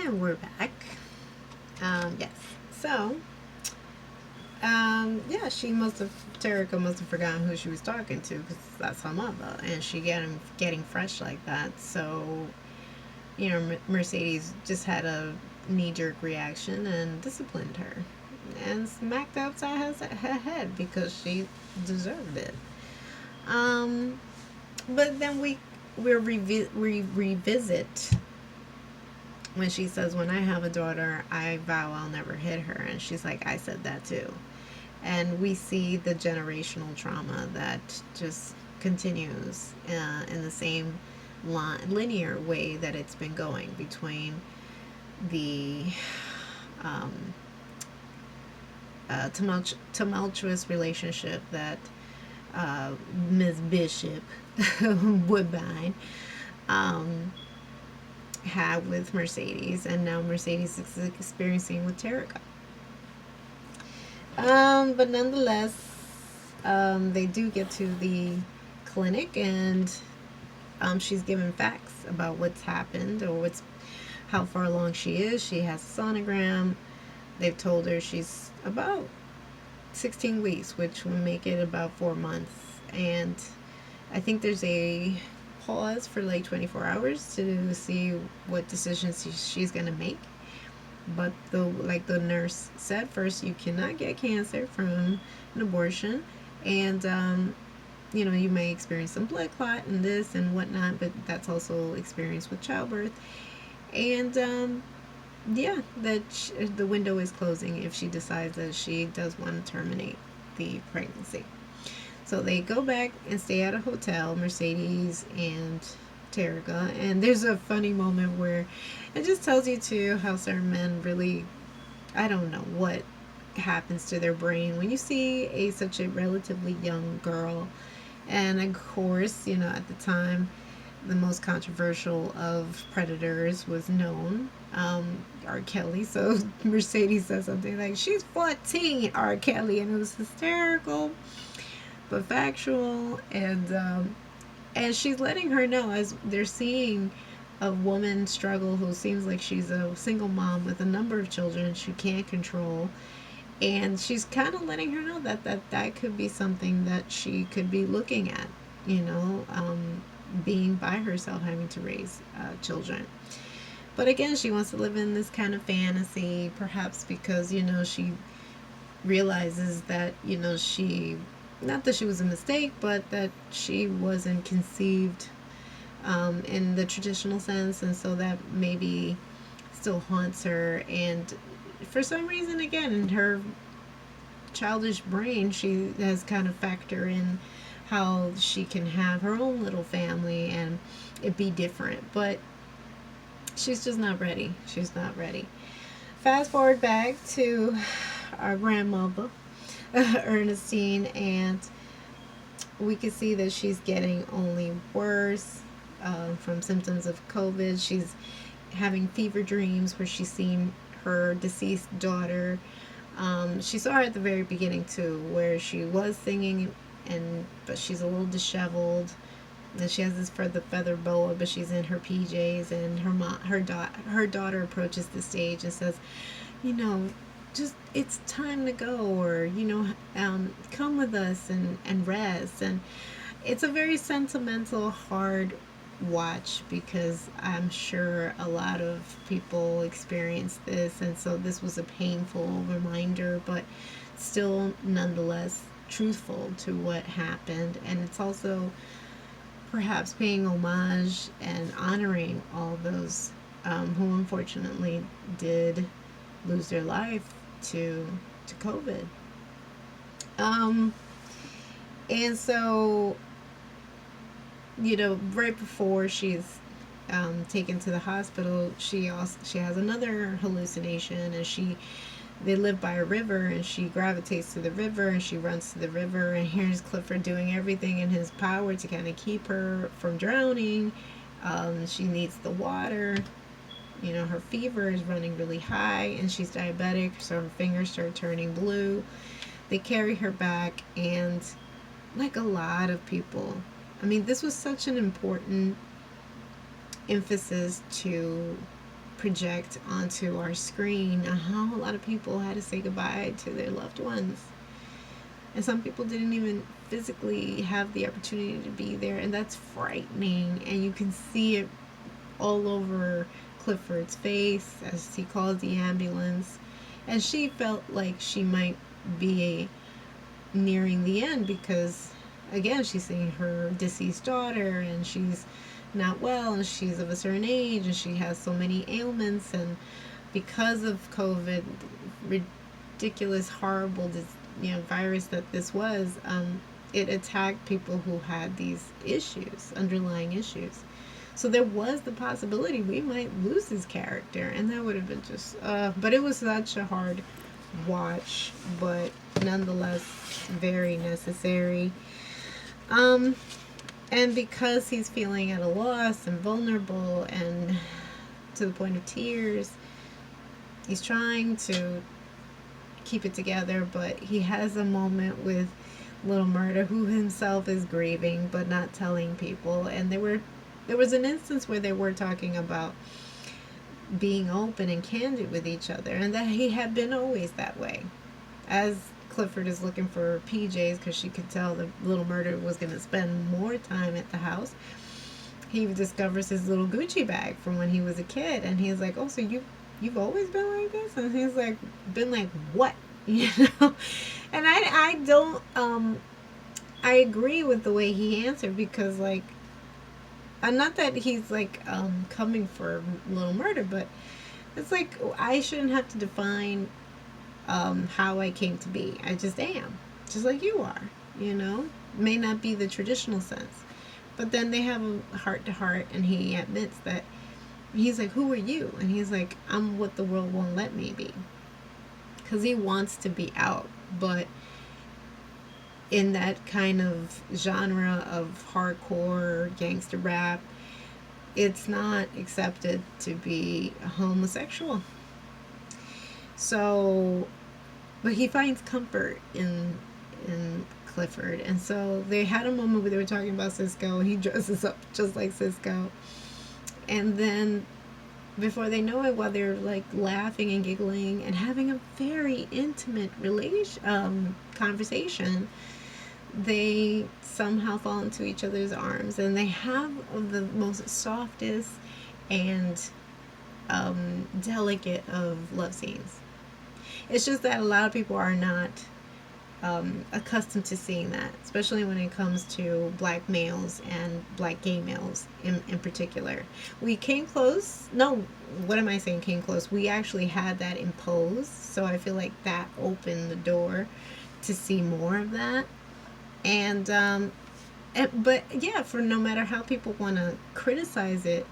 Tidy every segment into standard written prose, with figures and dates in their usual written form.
And we're back. Yes. So, yeah, Terica must have forgotten who she was talking to because that's her mother, and she getting fresh like that. So, Mercedes just had a knee jerk reaction and disciplined her and smacked her upside her head because she deserved it. Um, but then we revisit when she says, "When I have a daughter, I vow I'll never hit her," and she's like, "I said that too." And we see the generational trauma that just continues in the same linear way that it's been going between the um, tumultuous relationship that Ms. Bishop Woodbine um, had with Mercedes, and now Mercedes is experiencing with Terica. But nonetheless, they do get to the clinic, and she's given facts about what's happened or how far along she is. She has a sonogram. They've told her she's about 16 weeks, which would make it about 4 months. And I think there's a pause for like 24 hours to see what decisions she's going to make. But like the nurse said, first, you cannot get cancer from an abortion. And, you may experience some blood clot and this and whatnot, but that's also experienced with childbirth. And, yeah, the window is closing if she decides that she does want to terminate the pregnancy. So they go back and stay at a hotel, Mercedes and Terica. And there's a funny moment where it just tells you too how certain men really, I don't know what happens to their brain when you see such a relatively young girl. And of course, at the time, the most controversial of predators was known, R. Kelly. So Mercedes said something like, "She's 14, R. Kelly," and it was hysterical but factual. And she's letting her know, as they're seeing a woman struggle who seems like she's a single mom with a number of children she can't control, and she's kind of letting her know that could be something that she could be looking at, being by herself, having to raise children. But again, she wants to live in this kind of fantasy, perhaps because she realizes that she, not that she was a mistake, but that she wasn't conceived in the traditional sense, and so that maybe still haunts her. And for some reason, again, in her childish brain, she has kind of factor in how she can have her own little family and it be different. But she's just not ready. She's not ready. Fast forward back to our grandmother, Ernestine, and we can see that she's getting only worse from symptoms of COVID. She's having fever dreams where she's seen her deceased daughter. She saw her at the very beginning too, where she was singing, but she's a little disheveled. And she has this feather boa, but she's in her PJs. And her daughter approaches the stage and says, you know, just it's time to go, or come with us and rest. And it's a very sentimental, hard watch because I'm sure a lot of people experienced this, and so this was a painful reminder, but still nonetheless truthful to what happened. And it's also perhaps paying homage and honoring all those who unfortunately did lose their life to COVID. Um, and so, right before she's taken to the hospital, she has another hallucination, and they live by a river, and she gravitates to the river, and she runs to the river, and here's Clifford doing everything in his power to kind of keep her from drowning. She needs the water. Her fever is running really high, and she's diabetic, so her fingers start turning blue. They carry her back, and like a lot of people, this was such an important emphasis to project onto our screen how a lot of people had to say goodbye to their loved ones. And some people didn't even physically have the opportunity to be there, and that's frightening. And you can see it all over Clifford's face as he calls the ambulance. And she felt like she might be nearing the end because, again, she's seeing her deceased daughter and she's not well and she's of a certain age and she has so many ailments. And because of COVID, ridiculous, horrible, virus that this was, it attacked people who had these issues, underlying issues. So there was the possibility we might lose his character, and that would have been just. But it was such a hard watch, but nonetheless very necessary. Um, and because he's feeling at a loss and vulnerable and to the point of tears, he's trying to keep it together, but he has a moment with Little Murder, who himself is grieving but not telling people. And there was an instance where they were talking about being open and candid with each other, and that he had been always that way. As Clifford is looking for PJs because she could tell that Little Murder was going to spend more time at the house, he discovers his little Gucci bag from when he was a kid, and he's like, "Oh, so you've always been like this?" And he's like, "Been like what?" You know. And I don't I agree with the way he answered, because like, not that he's like coming for Little Murder, but it's like I shouldn't have to define how I came to be. I just am, just like you are. You know, may not be the traditional sense, but then they have a heart to heart, and he admits that he's like, "Who are you?" And he's like, "I'm what the world won't let me be," because he wants to be out, but in that kind of genre of hardcore gangster rap, it's not accepted to be homosexual. So, but he finds comfort in Clifford, and so they had a moment where they were talking about Cisco, and he dresses up just like Cisco, and then before they know it, while they're like laughing and giggling and having a very intimate conversation, they somehow fall into each other's arms, and they have the most softest and delicate of love scenes. It's just that a lot of people are not accustomed to seeing that, especially when it comes to black males and black gay males in particular. We came close. No, what am I saying? Came close. We actually had that imposed, so I feel like that opened the door to see more of that. And but yeah, for no matter how people want to criticize it,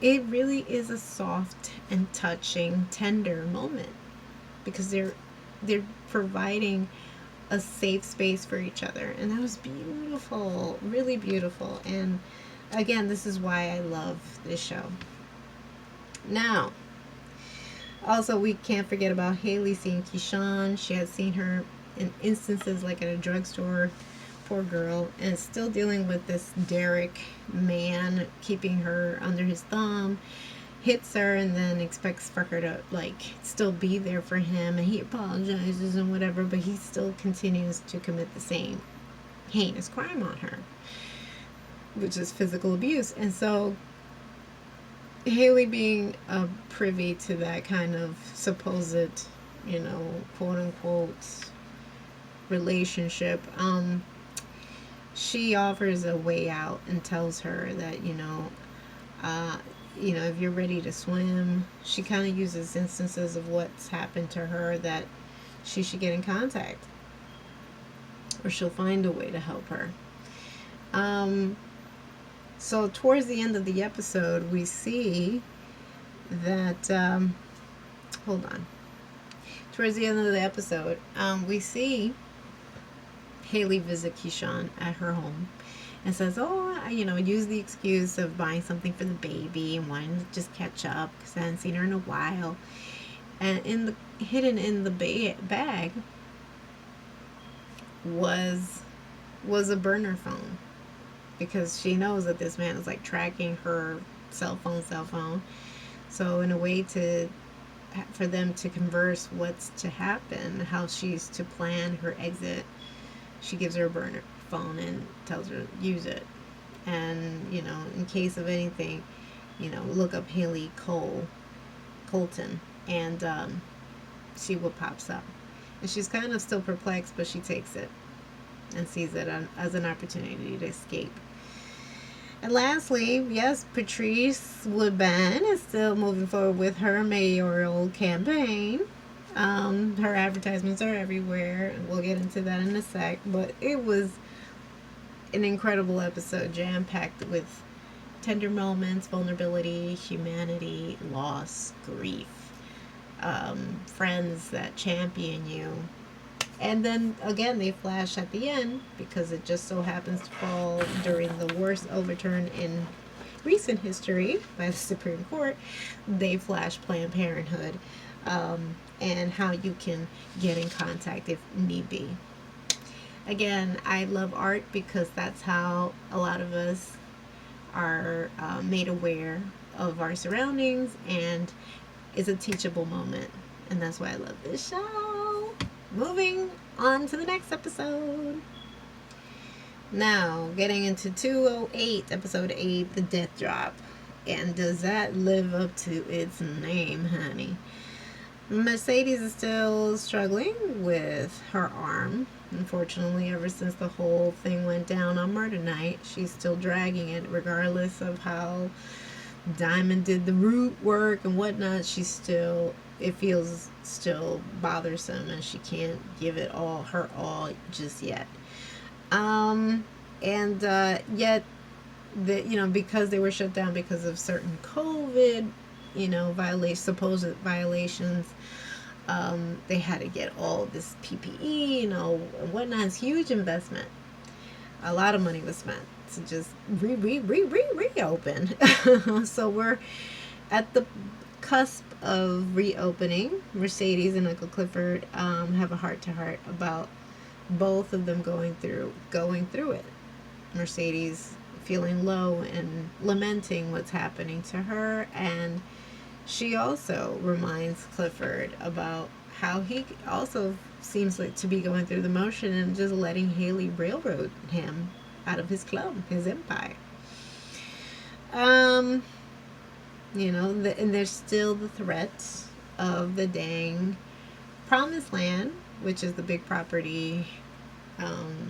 it really is a soft and touching, tender moment, because they're providing a safe space for each other, and that was beautiful, really beautiful. And again, this is why I love this show. Now, also, we can't forget about Haley seeing Keyshawn. She had seen her in instances like at a drugstore. Poor girl, and still dealing with this Derek man keeping her under his thumb. Hits her and then expects for her to like still be there for him, and he apologizes and whatever, but he still continues to commit the same heinous crime on her, which is physical abuse. And so Haley, being privy to that kind of supposed, quote unquote relationship, she offers a way out and tells her that, if you're ready to swim, she kind of uses instances of what's happened to her that she should get in contact, or she'll find a way to help her. So towards the end of the episode, we see that, hold on. Towards the end of the episode, we see Haley visit Keyshawn at her home and says, use the excuse of buying something for the baby and wanting to just catch up because I hadn't seen her in a while. And hidden in the bag was a burner phone, because she knows that this man is like tracking her cell phone. So in a way to for them to converse what's to happen, how she's to plan her exit, she gives her a burner phone and tells her use it. And in case of anything, look up Haley Colton and see what pops up. And she's kind of still perplexed, but she takes it and sees it as an opportunity to escape. And lastly, yes, Patrice Woodbine is still moving forward with her mayoral campaign. Her advertisements are everywhere, and we'll get into that in a sec. But it was an incredible episode, jam packed with tender moments, vulnerability, humanity, loss, grief, friends that champion you. And then again, they flash at the end because it just so happens to fall during the worst overturn in recent history by the Supreme Court. They flash Planned Parenthood and how you can get in contact if need be. Again, I love art because that's how a lot of us are made aware of our surroundings, and it's a teachable moment. And that's why I love this show. Moving on to the next episode. Now, getting into 208, episode 8, The Death Drop. And does that live up to its name, honey? Mercedes is still struggling with her arm. Unfortunately, ever since the whole thing went down on murder night, she's still dragging it, regardless of how Diamond did the root work and whatnot. It feels still bothersome, and she can't give it her all just yet. And yet, because they were shut down because of certain COVID, supposed violations, they had to get all this PPE, and whatnot. It's huge investment. A lot of money was spent to just reopen. So we're at the cusp of reopening. Mercedes and Uncle Clifford have a heart-to-heart about both of them going through it. Mercedes feeling low and lamenting what's happening to her, and she also reminds Clifford about how he also seems like to be going through the motion and just letting Haley railroad him out of his club, his empire. And there's still the threat of the dang Promised Land, which is the big property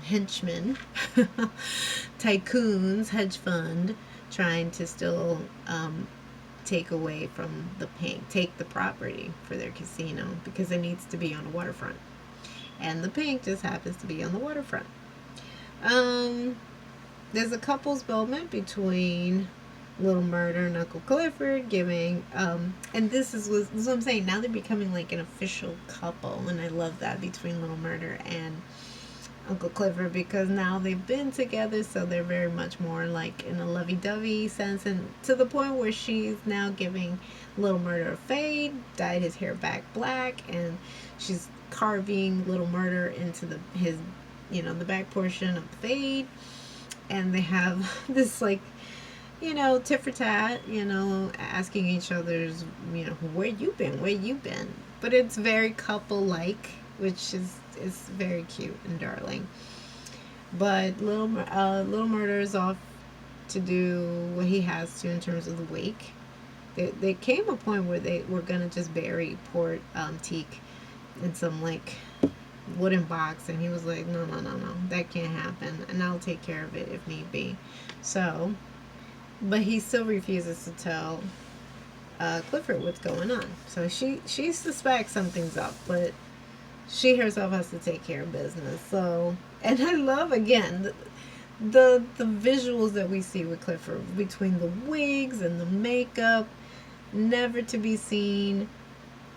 henchmen, tycoons, hedge fund, trying to still take away from the Pink, take the property for their casino because it needs to be on the waterfront. And the Pink just happens to be on the waterfront. There's a couple's moment between Little Murder and Uncle Clifford giving, and this is what I'm saying, now they're becoming like an official couple, and I love that, between Little Murder and Uncle Clifford, because now they've been together, so they're very much more like in a lovey-dovey sense, and to the point where she's now giving Little Murder a fade, dyed his hair back black, and she's carving Little Murder into the back portion of the fade, and they have this like, tit for tat, asking each other's, where you been, but it's very couple-like, which is very cute and darling. But Little Murder is off to do what he has to in terms of the wake. There came a point where they were gonna just bury poor Teak in some like wooden box, and he was like, no, that can't happen, and I'll take care of it if need be. So, but he still refuses to tell Clifford what's going on. So she suspects something's up, but she herself has to take care of business. So, and I love, again, the visuals that we see with Clifford, between the wigs and the makeup, never to be seen,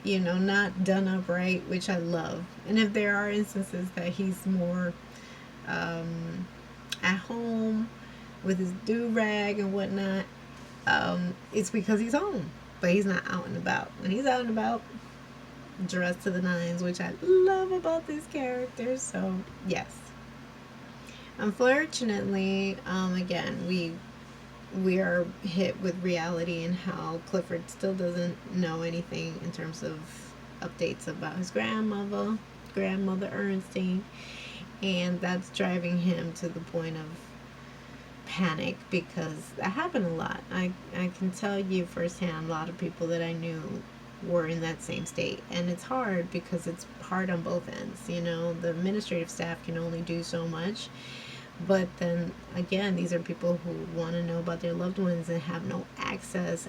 not done up right, which I love. And if there are instances that he's more at home with his do-rag and whatnot, it's because he's home, but he's not out and about. When he's out and about, dressed to the nines, which I love about these characters. So yes, unfortunately, again, we we are hit with reality and how Clifford still doesn't know anything in terms of updates about his grandmother Ernestine, and that's driving him to the point of panic because that happened a lot. I can tell you firsthand, a lot of people that I knew were in that same state, and it's hard because it's hard on both ends. You know, the administrative staff can only do so much, but then again, these are people who want to know about their loved ones and have no access